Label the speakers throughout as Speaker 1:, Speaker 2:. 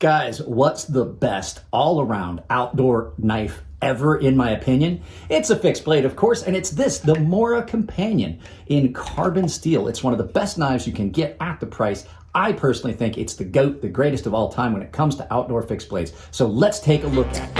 Speaker 1: Guys, what's the best all-around outdoor knife ever, in my opinion? It's a fixed blade, of course, and it's this, the Mora Companion in carbon steel. It's one of the best knives you can get at the price. I personally think it's the GOAT, the greatest of all time when it comes to outdoor fixed blades. So let's take a look at it.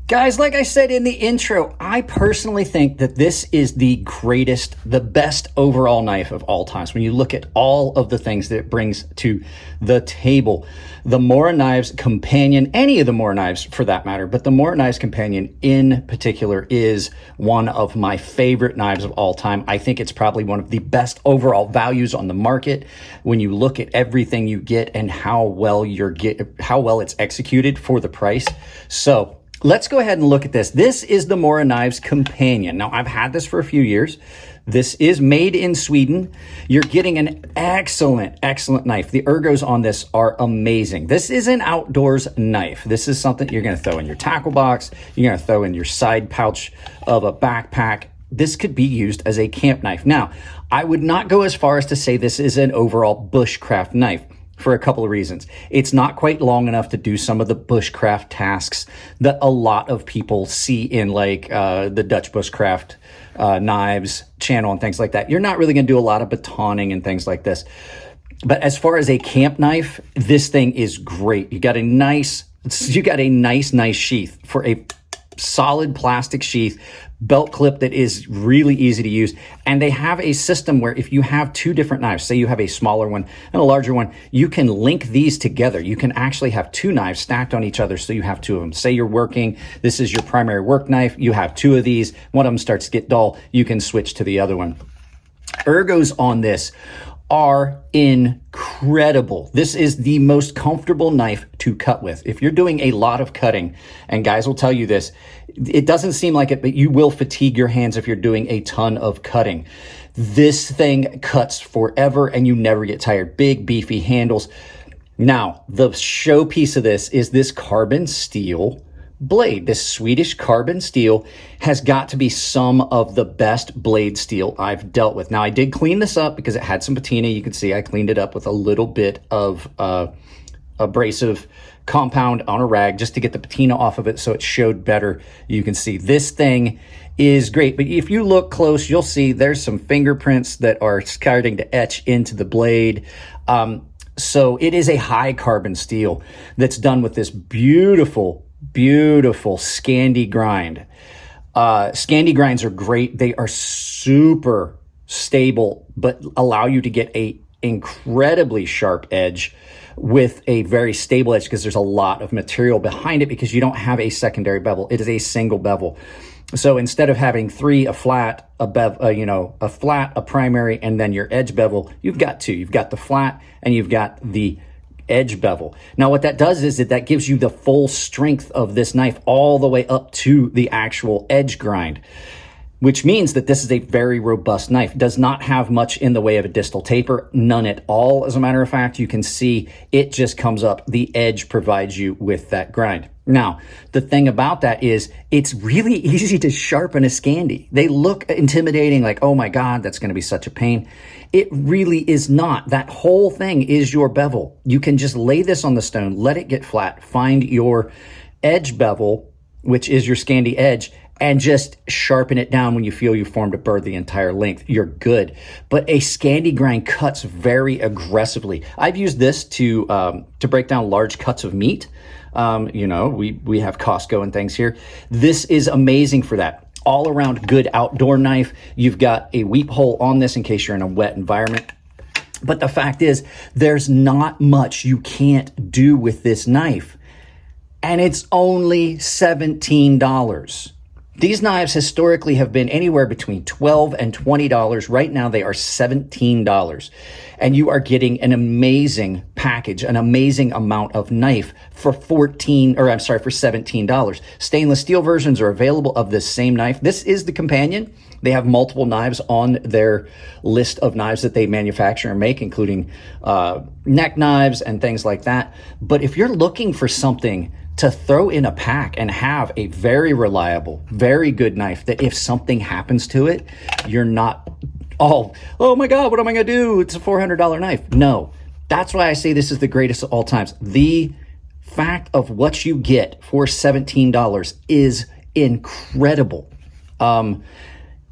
Speaker 1: Guys, like I said in the intro, I personally think that this is the greatest, the best overall knife of all times. When you look at all of the things that it brings to the table, the Mora Knives Companion, any of the Mora knives for that matter, but the Mora Knives Companion in particular is one of my favorite knives of all time. I think it's probably one of the best overall values on the market when you look at everything you get and how well it's executed for the price. So let's go ahead and look at this. This is the Mora Knives Companion. Now, I've had this for a few years. This is made in Sweden. You're getting an excellent, excellent knife. The ergos on this are amazing. This is an outdoors knife. This is something you're gonna throw in your tackle box. You're gonna throw in your side pouch of a backpack. This could be used as a camp knife. Now, I would not go as far as to say this is an overall bushcraft knife, for a couple of reasons. It's not quite long enough to do some of the bushcraft tasks that a lot of people see in like the Dutch bushcraft knives channel and things like that. You're not really gonna do a lot of batoning and things like this. But as far as a camp knife, this thing is great. You got a nice sheath for a solid plastic sheath, belt clip that is really easy to use. And they have a system where if you have two different knives, say you have a smaller one and a larger one, you can link these together. You can actually have two knives stacked on each other, so you have two of them. Say you're working, this is your primary work knife, you have two of these, one of them starts to get dull, you can switch to the other one. Ergos on this are incredible. This is the most comfortable knife to cut with. If you're doing a lot of cutting, and guys will tell you this, it doesn't seem like it, but you will fatigue your hands if you're doing a ton of cutting. This thing cuts forever and you never get tired. Big, beefy handles. Now, the showpiece of this is this carbon steel blade. This Swedish carbon steel has got to be some of the best blade steel I've dealt with. Now, I did clean this up because it had some patina. You can see I cleaned it up with a little bit of abrasive compound on a rag just to get the patina off of it so it showed better. You can see this thing is great, but if you look close, you'll see there's some fingerprints that are starting to etch into the blade. So it is a high carbon steel that's done with this beautiful Scandi grind. Scandi grinds are great. They are super stable, but allow you to get a incredibly sharp edge with a very stable edge because there's a lot of material behind it because you don't have a secondary bevel. It is a single bevel. So instead of having three, a flat, a flat, a primary, and then your edge bevel, you've got two. You've got the flat and you've got the edge bevel. Now what that does is that gives you the full strength of this knife all the way up to the actual edge grind, which means that this is a very robust knife. It does not have much in the way of a distal taper, none at all. As a matter of fact, you can see it just comes up. The edge provides you with that grind. Now, the thing about that is it's really easy to sharpen a Scandi. They look intimidating, like, oh my God, that's gonna be such a pain. It really is not. That whole thing is your bevel. You can just lay this on the stone, let it get flat, find your edge bevel, which is your Scandi edge, and just sharpen it down when you feel you've formed a burr the entire length. You're good. But a Scandi grind cuts very aggressively. I've used this to break down large cuts of meat. We have Costco and things here. This is amazing for that. All around good outdoor knife. You've got a weep hole on this in case you're in a wet environment. But the fact is, there's not much you can't do with this knife. And it's only $17. These knives historically have been anywhere between $12 and $20. Right now, they are $17. And you are getting an amazing package, an amazing amount of knife for $17. Stainless steel versions are available of this same knife. This is the Companion. They have multiple knives on their list of knives that they manufacture and make, including neck knives and things like that. But if you're looking for something to throw in a pack and have a very reliable, very good knife that if something happens to it, you're not oh my God, what am I going to do? It's a $400 knife. No, that's why I say this is the greatest of all times. The fact of what you get for $17 is incredible.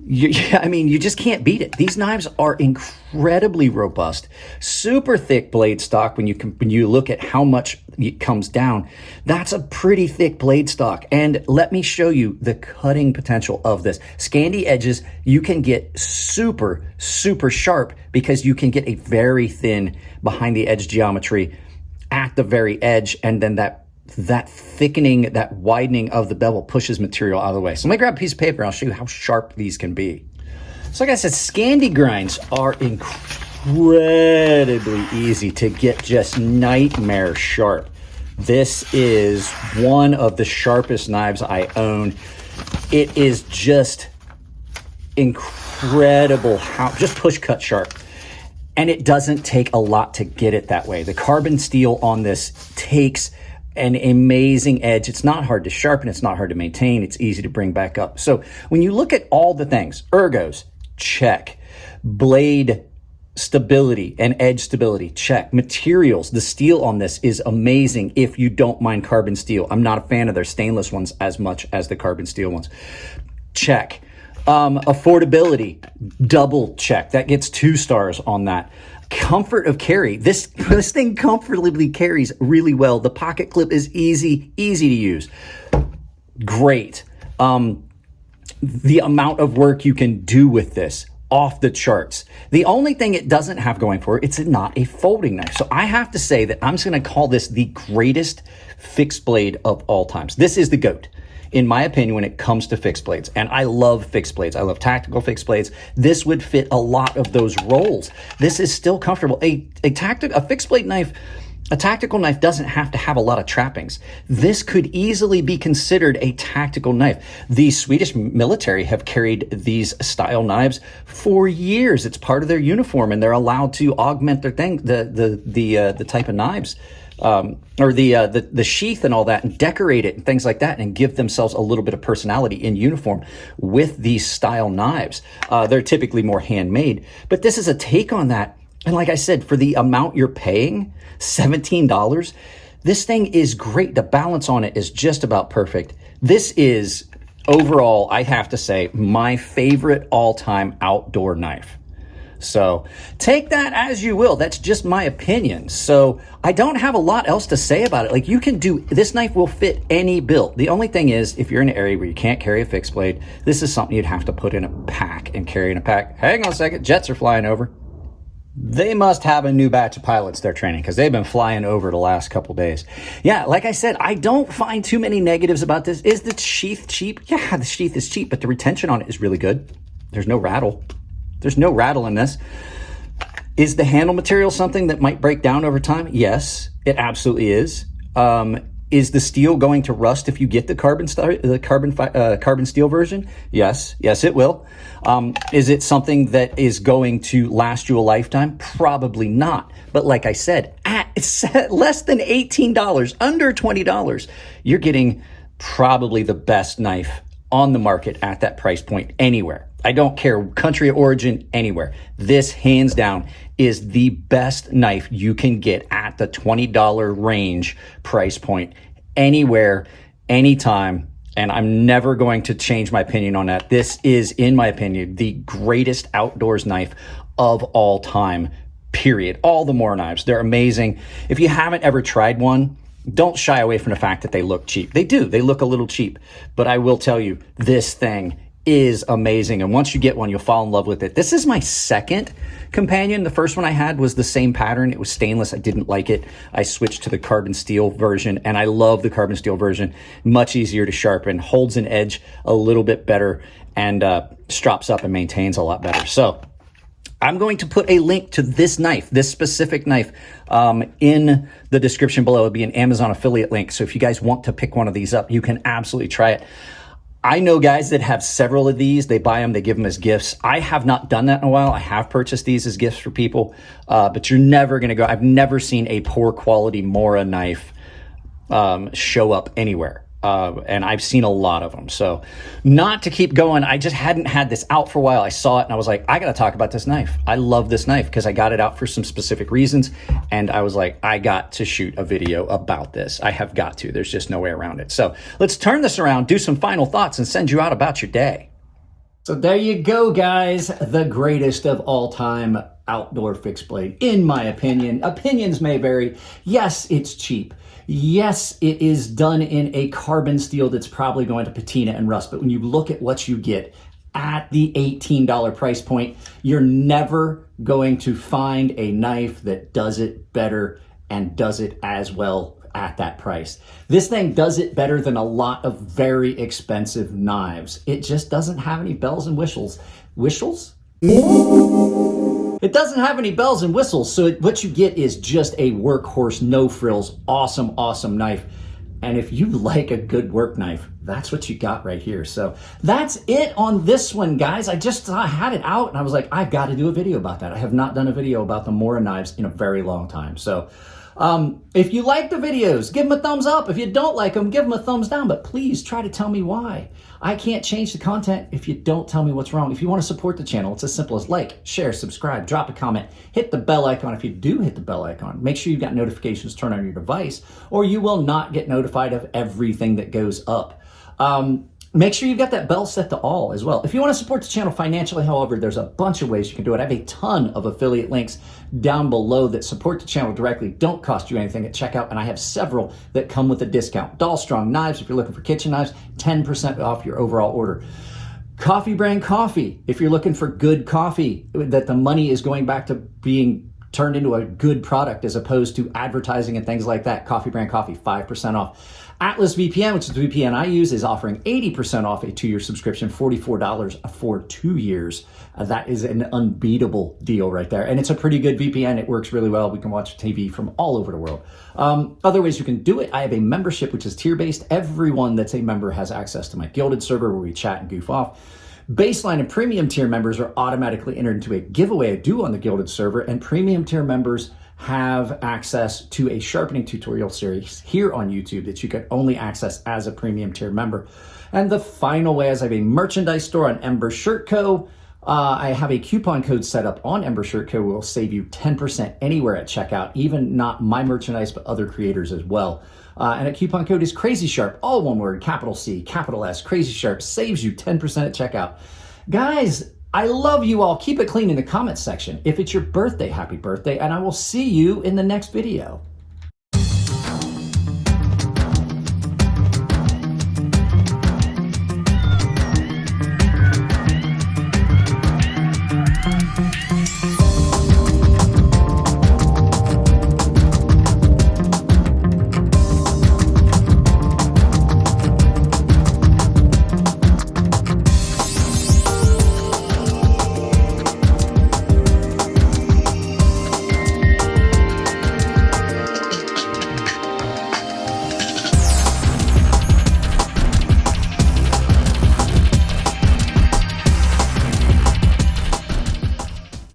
Speaker 1: You just can't beat it. These knives are incredibly robust, super thick blade stock. When you look at how much it comes down, that's a pretty thick blade stock. And let me show you the cutting potential of this. Scandy edges, you can get super, super sharp because you can get a very thin behind the edge geometry at the very edge, and then that thickening, that widening of the bevel pushes material out of the way. So let me grab a piece of paper and I'll show you how sharp these can be. So like I said, Scandy grinds are incredibly easy to get just nightmare sharp. This is one of the sharpest knives I own. It is just incredible how, just push cut sharp. And it doesn't take a lot to get it that way. The carbon steel on this takes an amazing edge. It's not hard to sharpen. It's not hard to maintain. It's easy to bring back up. So when you look at all the things, ergos, check. Blade stability and edge stability, check. Materials, the steel on this is amazing if you don't mind carbon steel. I'm not a fan of their stainless ones as much as the carbon steel ones. Check. Affordability, double check. That gets 2 stars on that. Comfort of carry. This thing comfortably carries really well. The pocket clip is easy to use. Great. The amount of work you can do with this, off the charts. The only thing it doesn't have going for it, it's not a folding knife. So I have to say that I'm just going to call this the greatest fixed blade of all times. This is the GOAT, in my opinion, when it comes to fixed blades. And I love fixed blades. I love tactical fixed blades. This would fit a lot of those roles. This is still comfortable. A fixed blade knife, a tactical knife doesn't have to have a lot of trappings. This could easily be considered a tactical knife. The Swedish military have carried these style knives for years. It's part of their uniform, and they're allowed to augment their thing, the type of knives. Or the sheath and all that, and decorate it and things like that, and give themselves a little bit of personality in uniform with these style knives. They're typically more handmade, but this is a take on that. And like I said, for the amount you're paying, $17, this thing is great. The balance on it is just about perfect. This is overall, I have to say, my favorite all-time outdoor knife. So take that as you will. That's just my opinion. So I don't have a lot else to say about it. Like, you can do, this knife will fit any build. The only thing is, if you're in an area where you can't carry a fixed blade, this is something you'd have to put in a pack and carry in a pack. Hang on a second. Jets are flying over. They must have a new batch of pilots they're training, because they've been flying over the last couple days. Yeah, like I said, I don't find too many negatives about this. Is the sheath cheap? Yeah, the sheath is cheap, but the retention on it is really good. There's no rattle. There's no rattle in this. Is the handle material something that might break down over time? Yes, it absolutely is. Is the steel going to rust if you get the carbon steel version? Yes, it will. Is it something that is going to last you a lifetime? Probably not. But like I said, it's less than $18, under $20, you're getting probably the best knife on the market at that price point anywhere. I don't care, country of origin, anywhere. This, hands down, is the best knife you can get at the $20 range price point, anywhere, anytime. And I'm never going to change my opinion on that. This is, in my opinion, the greatest outdoors knife of all time, period. All the Moore knives, they're amazing. If you haven't ever tried one, don't shy away from the fact that they look cheap. They do. They look a little cheap. But I will tell you, this thing is amazing. And once you get one, you'll fall in love with it. This is my second companion. The first one I had was the same pattern. It was stainless. I didn't like it. I switched to the carbon steel version, and I love the carbon steel version. Much easier to sharpen, holds an edge a little bit better, and strops up and maintains a lot better. So I'm going to put a link to this knife, this specific knife, in the description below. It'll be an Amazon affiliate link. So if you guys want to pick one of these up, you can absolutely try it. I know guys that have several of these. They buy them, they give them as gifts. I have not done that in a while. I have purchased these as gifts for people, but you're never going to go. I've never seen a poor quality Mora knife show up anywhere. and I've seen a lot of them. So not to keep going, I just hadn't had this out for a while. I saw it and I was like, I got to talk about this knife. I love this knife because I got it out for some specific reasons. And I was like, I got to shoot a video about this. I have got to. There's just no way around it. So let's turn this around, do some final thoughts, and send you out about your day. So there you go, guys. The greatest of all time outdoor fixed blade, in my opinion. Opinions may vary. Yes, it's cheap. Yes, it is done in a carbon steel that's probably going to patina and rust. But when you look at what you get at the $18 price point, you're never going to find a knife that does it better and does it as well at that price. This thing does it better than a lot of very expensive knives. It just doesn't have any bells and whistles. Whistles? It doesn't have any bells and whistles, so what you get is just a workhorse, no frills, awesome, awesome knife. And if you like a good work knife, that's what you got right here. So that's it on this one, guys. I had it out and I was like, I've got to do a video about that. I have not done a video about the Mora knives in a very long time. So if you like the videos, give them a thumbs up. If you don't like them, give them a thumbs down, but please try to tell me why. I can't change the content if you don't tell me what's wrong. If you want to support the channel, it's as simple as like, share, subscribe, drop a comment, hit the bell icon. If you do hit the bell icon, make sure you've got notifications turned on your device, or you will not get notified of everything that goes up. Make sure you've got that bell set to all as well. If you want to support the channel financially, however, there's a bunch of ways you can do it. I have a ton of affiliate links down below that support the channel directly, don't cost you anything at checkout, and I have several that come with a discount. Dollstrong knives, if you're looking for kitchen knives, 10% off your overall order. Coffee Brand Coffee, if you're looking for good coffee, that the money is going back to being turned into a good product as opposed to advertising and things like that. Coffee Brand Coffee, 5% off. Atlas VPN, which is the VPN I use, is offering 80% off a 2-year subscription, $44 for 2 years. That is an unbeatable deal right there. And it's a pretty good VPN. It works really well. We can watch TV from all over the world. Other ways you can do it, I have a membership, which is tier-based. Everyone that's a member has access to my Gilded server where we chat and goof off. Baseline and premium tier members are automatically entered into a giveaway I do on the Gilded server, and premium tier members have access to a sharpening tutorial series here on YouTube that you can only access as a premium tier member. And the final way is I have a merchandise store on Ember Shirt Co. I have a coupon code set up on Ember Shirt Co. will save you 10% anywhere at checkout, even not my merchandise, but other creators as well. And a coupon code is CrazySharp, all one word, capital C, capital S. CrazySharp saves you 10% at checkout. Guys, I love you all. Keep it clean in the comments section. If it's your birthday, happy birthday, and I will see you in the next video.